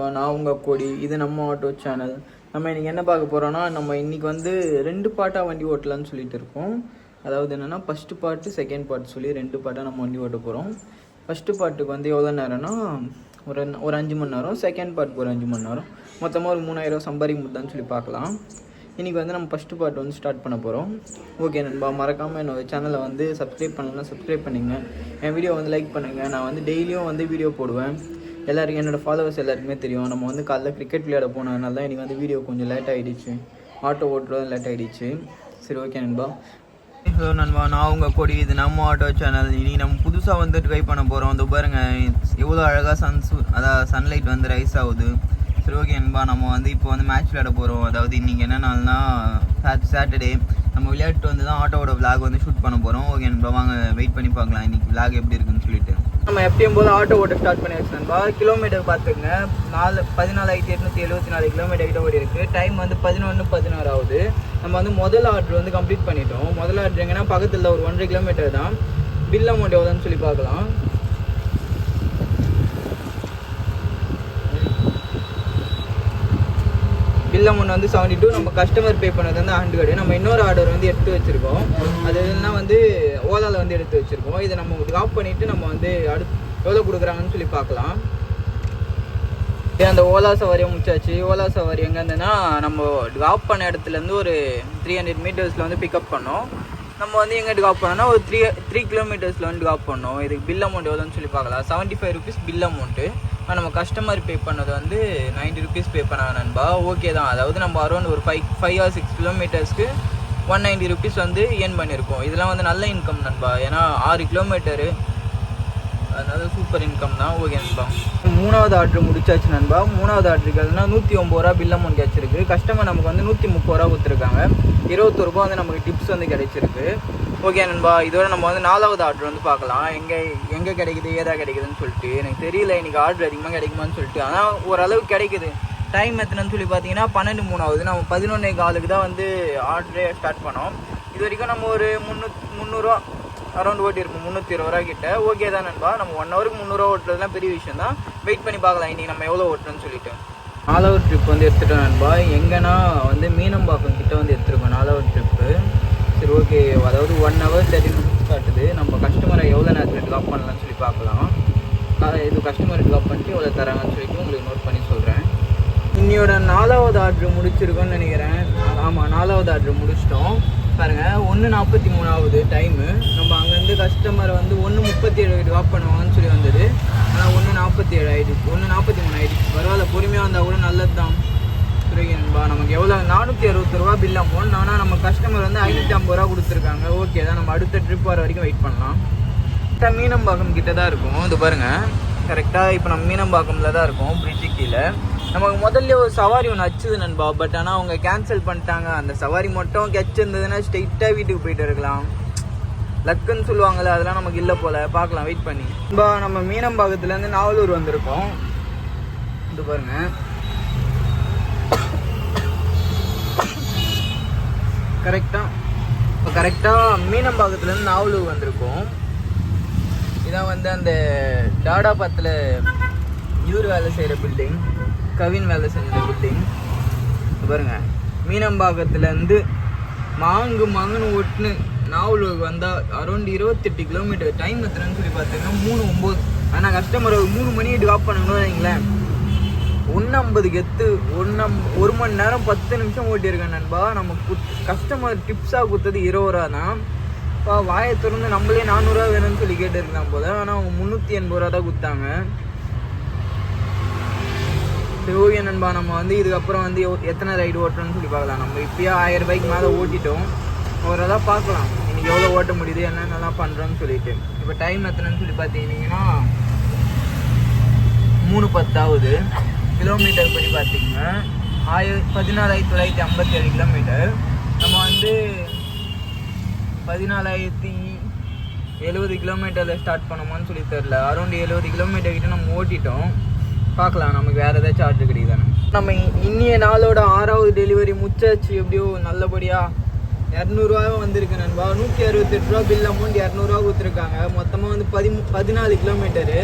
நண்பா, நான் உங்கள் கோடி. இது நம்ம ஆட்டோ சேனல். நம்ம இன்றைக்கி என்ன பார்க்க போகிறோன்னா, நம்ம இன்றைக்கி வந்து 2 பார்ட்டாக வண்டி ஓட்டலான்னு சொல்லிட்டு இருக்கோம். அதாவது என்னென்னா, ஃபஸ்ட்டு பார்ட்டு செகண்ட் பார்ட் சொல்லி 2 பார்ட்டாக நம்ம வண்டி ஓட்ட போகிறோம். ஃபஸ்ட்டு பார்ட்டுக்கு வந்து எவ்வளோ நேரம்னா ஒரு 5 மணி நேரம், செகண்ட் பார்ட்டுக்கு ஒரு 5 மணி நேரம், மொத்தமாக ஒரு 3000 சம்பாதிக்க முடியுதான்னு சொல்லி பார்க்கலாம். இன்றைக்கி வந்து நம்ம ஃபஸ்ட்டு பார்ட் வந்து ஸ்டார்ட் பண்ண போகிறோம். ஓகே நண்பா, மறக்காமல் என்னோடய சேனலை வந்து சப்ஸ்கிரைப் பண்ணணும்னா சப்ஸ்கிரைப் பண்ணிங்க. என் வீடியோ வந்து லைக் பண்ணுங்கள். நான் வந்து டெய்லியும் வந்து வீடியோ போடுவேன். எல்லாருக்கும் என்னோடய ஃபாலோவர்ஸ் எல்லாருக்குமே தெரியும். நம்ம வந்து காலைல கிரிக்கெட் விளையாட போனதுனால தான் இன்றைக்கி வந்து வீடியோ கொஞ்சம் லேட் ஆகிடுச்சு. ஆட்டோ ஓட்டுறது லேட் ஆகிடுச்சு. சரி, ஓகே நண்பா. ஹலோ நண்பா, நான் உங்கள் கொடி. இது நம்ம ஆட்டோ சேனல். இனி நம்ம புதுசாக வந்து ட்ரை பண்ண போகிறோம். அது பாருங்கள் எவ்வளோ அழகாக சன்லைட் வந்து ரைஸ் ஆகுது. சரி, ஓகே நண்பா. நம்ம வந்து இப்போ வந்து மேட்ச் விளையாட போகிறோம். அதாவது இன்றைக்கி என்ன நாள்னா சாட்டர்டே. நம்ம விளையாட்டு வந்து தான் ஆட்டோவோட விளாக் வந்து ஷூட் பண்ண போகிறோம். ஓகே நண்பா, வாங்க வெயிட் பண்ணி பார்க்கலாம் இன்றைக்கி விளாக் எப்படி இருக்குன்னு சொல்லிட்டு. நம்ம எப்பயும் போது ஆட்டோ ஓட்ட ஸ்டார்ட் பண்ணியாச்சு நண்பா. கிலோமீட்டர் பார்த்துங்க, 14,874 கிலோமீட்டர் கிட்ட ஓடி இருக்குது. டைம் வந்து 11:16 ஆகுது. நம்ம வந்து முதல் ஆர்டர் வந்து கம்ப்ளீட் பண்ணிட்டோம். முதல் ஆர்டர் எங்கன்னா பக்கத்தில் ஒரு 1.5 கிலோமீட்டர் தான். பில் அமௌண்ட் எவ்வளோன்னு சொல்லி பார்க்கலாம். பில் அமௌண்ட் வந்து 72. நம்ம கஸ்டமர் பே பண்ணது வந்து 100. நம்ம இன்னொரு ஆர்டர் வந்து எடுத்து வச்சுருக்கோம். அது எல்லாம் வந்து ஓலாவில் வந்து எடுத்து வச்சுருக்கோம். இதை நம்ம ட்ராப் பண்ணிவிட்டு நம்ம வந்து அடுத்து எவ்வளோ கொடுக்குறாங்கன்னு சொல்லி பார்க்கலாம். அந்த ஓலா சவாரியை முடிச்சாச்சு. ஓலா சவாரி எங்கே இருந்ததுன்னா, நம்ம ட்ராப் பண்ண இடத்துலேருந்து ஒரு 300 மீட்டர்ஸில் வந்து பிக்கப் பண்ணோம். நம்ம வந்து எங்கே ட்ராப் பண்ணோன்னா ஒரு 3 கிலோமீட்டர்ஸில் வந்து ட்ராப் பண்ணோம். இதுக்கு பில் அமௌண்ட் எவ்வளோன்னு சொல்லி பார்க்கலாம். 75 ருபீஸ் பில் அமௌண்ட்டு. நம்ம கஸ்டமர் பே பண்ணது வந்து 90 ருபீஸ் பே பண்ணாங்க நண்பா. ஓகே தான். அதாவது நம்ம அரௌண்ட் ஒரு 5 or 6 கிலோமீட்டர்ஸ்க்கு 190 ருபீஸ் வந்து ஏர்ன் பண்ணியிருக்கோம். இதெல்லாம் வந்து நல்ல இன்கம் நண்பா. ஏன்னா 6 கிலோமீட்டரு, அதனால சூப்பர் இன்கம் தான். ஓகே நண்பா. 3வது ஆர்டர் முடிச்சாச்சு நண்பா. 3வது ஆர்டருக்கு 190 ரூபா பில் அமௌண்ட் கிடச்சிருக்கு. கஸ்டமர் நமக்கு வந்து 130 ரூபா கொடுத்துருக்காங்க. 21 ரூபா வந்து நமக்கு டிப்ஸ் வந்து கிடைச்சிருக்கு. ஓகே நண்பா, இதோட நம்ம வந்து 4வது ஆர்டர் வந்து பார்க்கலாம். எங்கே கிடைக்குது, ஏதா கிடைக்குதுன்னு சொல்லிட்டு. எனக்கு தெரியல இன்றைக்கி ஆர்டர் அதிகமாக கிடைக்குமான்னு சொல்லிட்டு. ஆனால் ஓரளவுக்கு கிடைக்குது. டைம் எத்தனைன்னு சொல்லி பார்த்தீங்கன்னா 12:03 ஆகுது. நம்ம 11:15 தான் வந்து ஆர்டரே ஸ்டார்ட் பண்ணோம். இது வரைக்கும் நம்ம ஒரு 300 ரூபா அரௌண்ட் ஓட்டியிருப்போம். 320 ரூபா கிட்ட. ஓகே தான் நண்பா. நம்ம 1 ஹவருக்கு 300 ரூபா ஓட்டுறதுலாம் பெரிய விஷயம் தான். வெயிட் பண்ணி பார்க்கலாம் இன்றைக்கி நம்ம எவ்வளோ ஓட்டுறோன்னு சொல்லிட்டு. 4வது ட்ரிப் வந்து எடுத்துட்டோம் நண்பா. எங்கன்னா வந்து மீனம்பாக்கம் கிட்ட வந்து எடுத்துருக்கோம் 4வது ட்ரிப்பு. சரி, ஓகே. அதாவது 1 hour 30 minutes காட்டுது. நம்ம கஸ்டமரை எவ்வளோ நேரத்தில் ட்ராப் பண்ணலாம்னு சொல்லி பார்க்கலாம். இது கஸ்டமரை ட்ராப் பண்ணிட்டு எவ்வளோ தராங்கன்னு சொல்லிட்டு உங்களுக்கு நோட் பண்ணி சொல்கிறேன். இன்னையோட 4வது ஆர்டர் முடிச்சிருக்கோன்னு நினைக்கிறேன். ஆமாம், 4வது ஆர்டர் முடிச்சிட்டோம். பாருங்கள், 1:43 ஆகுது டைமு. நம்ம அங்கேருந்து கஸ்டமரை வந்து 1:37 ட்ராப் பண்ணுவாங்கன்னு சொல்லி வந்தது. ஆனால் 1:47 ஆகிடுச்சு, 1:43 ஆகிடுச்சு. பரவாயில்ல, பொறுமையாக வந்தால் கூட நல்லது தான். நண்பா, நமக்கு எவ்வளோ 460 ரூபா பில் அமௌண்ட். ஆனால் நம்ம கஸ்டமர் வந்து 550 ரூபா கொடுத்துருக்காங்க. ஓகே தான். நம்ம அடுத்த ட்ரிப் வர வரைக்கும் வெயிட் பண்ணலாம். கரெக்டாக மீனம்பாக்கம் கிட்ட தான் இருக்கும். இது பாருங்கள், கரெக்டாக இப்போ நம்ம மீனம்பாக்கமில் தான் இருக்கும், பிரிட்ஜு கீழே. நமக்கு முதல்ல ஒரு சவாரி ஒன்று அச்சுது நண்பா. பட் ஆனால் அவங்க கேன்சல் பண்ணிட்டாங்க. அந்த சவாரி மட்டும் கெச்சிருந்ததுன்னா ஸ்ட்ரெயிட்டாக வீட்டுக்கு போயிட்டு இருக்கலாம். லக்குன்னு சொல்லுவாங்கள்ல, அதெல்லாம் நமக்கு இல்லை போல். பார்க்கலாம், வெயிட் பண்ணி. நண்பா, நம்ம மீனம்பாக்கத்துலேருந்து நாவலூர் வந்திருக்கோம். இது பாருங்கள், கரெக்டாக மீனம்பாக்கத்துலேருந்து நாவலூர் வந்திருக்கோம். இதான் வந்து அந்த டாடா பத்தில் இவர் வேலை செய்கிற பில்டிங், கவின் வேலை செஞ்ச பில்டிங். பாருங்க, மீனம்பாக்கத்துலேருந்து மாங்குன்னு ஒட்டுன்னு நாவலூருக்கு வந்தால் அரௌண்ட் 28 கிலோமீட்டர். டைம் எத்தனைன்னு சொல்லி பார்த்தீங்கன்னா 3:09. ஆனால் கஸ்டமர் 3 மணி ட்ராப் பண்ணணும்னு வைங்களேன். 1:50 எத்து 1 மணி நேரம் 10 நிமிஷம் ஓட்டியிருக்கேன் நண்பா. நம்ம கஸ்டமர் டிப்ஸாக கொடுத்தது 20 ரூபா தான். இப்போ வாயை திறந்து நம்மளே 400 ரூபா வேணும்னு சொல்லி கேட்டுருக்கலாம் போல. ஆனால் அவங்க 380 ரூபா தான் கொடுத்தாங்க. சரி, ஓகே நண்பா. நம்ம வந்து இதுக்கப்புறம் வந்து எத்தனை ரைடு ஓட்டுறோன்னு சொல்லி பார்க்கலாம். நம்ம இப்போயே 1000 ரூபாய்க்கு மேலே ஓட்டிட்டோம். ஓரளவு பார்க்கலாம் இன்றைக்கி எவ்வளோ ஓட்ட முடியுது, என்னென்னலாம் பண்ணுறோன்னு சொல்லிட்டு. இப்போ டைம் எத்தனைன்னு சொல்லி பார்த்தீங்கன்னா 3:10 ஆகுது. கிலோமீட்டர் படி பார்த்தீங்கன்னா 14,957 கிலோமீட்டர். நம்ம வந்து 14,070 கிலோமீட்டரில் ஸ்டார்ட் பண்ணோமான்னு சொல்லி தெரில. அரௌண்ட் 70 கிலோமீட்டர் கிட்ட நம்ம ஓட்டிட்டோம். பார்க்கலாம் நமக்கு வேறு ஏதாச்சும் ஆர்டர் கிடைக்குதானே. நம்ம இன்னிய நாளோட 6வது டெலிவரி முடிச்சாச்சு. எப்படியோ நல்லபடியாக 200 ரூபா வந்திருக்கு நண்பா. 168 ரூபா பில் அமௌண்ட் 200 ரூபா கொடுத்துருக்காங்க. மொத்தமாக வந்து 14 கிலோமீட்டரு.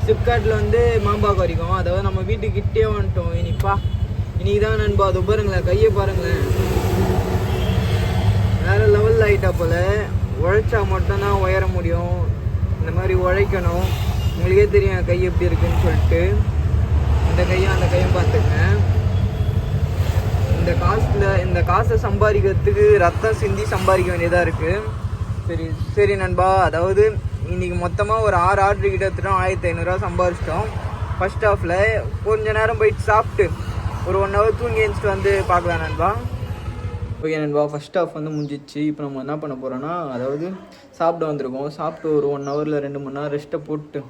சிப்காட்டில் வந்து மாம்பாக்கம் வரைக்கும், அதாவது நம்ம வீட்டுக்கிட்டே வந்துட்டோம். இன்னைக்கு தான் நண்பா. அது பாருங்களேன், கையை பாருங்களேன், வேறு லெவலில் ஆகிட்டா போல். உழைச்சா மட்டும்தான் உயர முடியும். இந்த மாதிரி உழைக்கணும். உங்களுக்கே தெரியும் என் கை எப்படி இருக்குன்னு சொல்லிட்டு. இந்த கையும் அந்த கையும் பார்த்துக்கங்க. இந்த காசை சம்பாதிக்கிறதுக்கு ரத்தம் சிந்தி சம்பாதிக்க வேண்டியதாக இருக்குது. சரி நண்பா, அதாவது இன்றைக்கி மொத்தமாக ஒரு 6 ஆர்டர் கிட்ட எடுத்துட்டோம். 1500 சம்பாதிச்சிட்டோம். ஃபர்ஸ்ட் ஹாஃபில் கொஞ்ச நேரம் போயிட்டு சாப்பிட்டு ஒரு 1 hour தூங்கி எழுந்துட்டு வந்து பார்க்கலாம் நண்பா. ஓகே நண்பா, ஃபர்ஸ்ட் ஹாஃப் வந்து முடிஞ்சிச்சு. இப்போ நம்ம என்ன பண்ண போகிறோன்னா, அதாவது சாப்பிட வந்திருக்கோம். சாப்பிட்டு ஒரு 1 hourல 2 மணி நேரம் ரெஸ்ட்டை போட்டு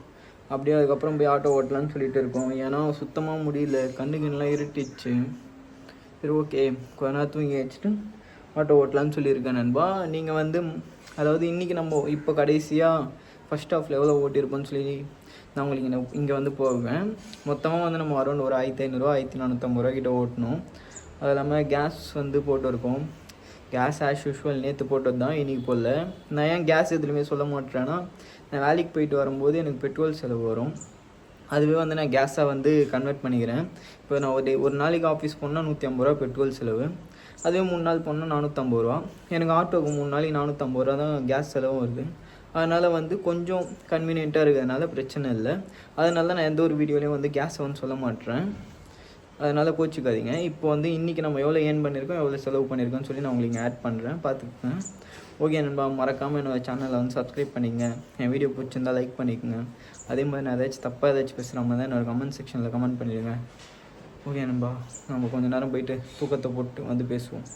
அப்படியே அதுக்கப்புறம் போய் ஆட்டோ ஓட்டலான்னு சொல்லிட்டு இருக்கோம். ஏன்னா சுத்தமாக முடியல, கண்ணுக்குலாம் இருட்டிச்சு. சரி ஓகே, கொஞ்ச நேரம் தூங்கி வச்சுட்டு ஆட்டோ ஓட்டலான்னு சொல்லியிருக்கேன் நண்பா. நீங்கள் வந்து அதாவது இன்றைக்கி நம்ம இப்போ கடைசியாக ஃபஸ்ட் ஹாஃபில் எவ்வளோ ஓட்டியிருப்போம்னு சொல்லி நான் உங்களுக்கு இங்கே வந்து போவேன். மொத்தமாக வந்து நம்ம அரௌண்ட் ஒரு 1500 1450 கிட்ட ஓட்டணும். அது இல்லாமல் கேஸ் வந்து போட்டு இருக்கோம். கேஸ் ஆஸ் யூஷுவல் நேற்று போட்டது தான், இன்றைக்கி போடல. நான் ஏன் கேஸ் எதுலையுமே சொல்ல மாட்டேறேன்னா, நான் வேலைக்கு போயிட்டு வரும்போது எனக்கு பெட்ரோல் செலவு வரும். அதுவே வந்து நான் கேஸாக வந்து கன்வெர்ட் பண்ணிக்கிறேன். இப்போ நான் ஒரு நாளைக்கு ஆஃபீஸ் போனால் 150 ரூபா பெட்ரோல் செலவு. அதுவே 3 நாள் போனால் 450 ரூபா. எனக்கு ஆட்டோவுக்கு 3 நாளைக்கு 450 ரூபா தான் கேஸ் செலவும் வருது. அதனால் வந்து கொஞ்சம் கன்வீனியண்ட்டாக இருக்கிறதுனால பிரச்சனை இல்லை. அதனால தான் நான் எந்த ஒரு வீடியோலையும் வந்து கேஸை வந்து சொல்ல மாட்டேறேன். அதனால் கோச்சிக்காதீங்க. இப்போ வந்து இன்றைக்கி நம்ம எவ்வளோ ஏர்ன் பண்ணியிருக்கோம், எவ்வளோ செலவு பண்ணியிருக்கோன்னு சொல்லி நான் உங்களுக்கு ஆட் பண்ணுறேன், பார்த்துக்கோங்க. ஓகே நண்பா, மறக்காமல் என்னோடய சேனலை வந்து சப்ஸ்கிரைப் பண்ணிக்கங்க. என் வீடியோ பிடிச்சிருந்தால் லைக் பண்ணிக்கோங்க. அதே மாதிரி நான் தப்பாக ஏதாச்சும் பேசுகிற மாதிரி தான் என்னோடய கமெண்ட் செக்ஷனில் கமெண்ட் பண்ணிடுங்க. ஓகே நண்பா, நம்ம கொஞ்சம் நேரம் போயிட்டு தூக்கத்தை போட்டு வந்து பேசுவோம்.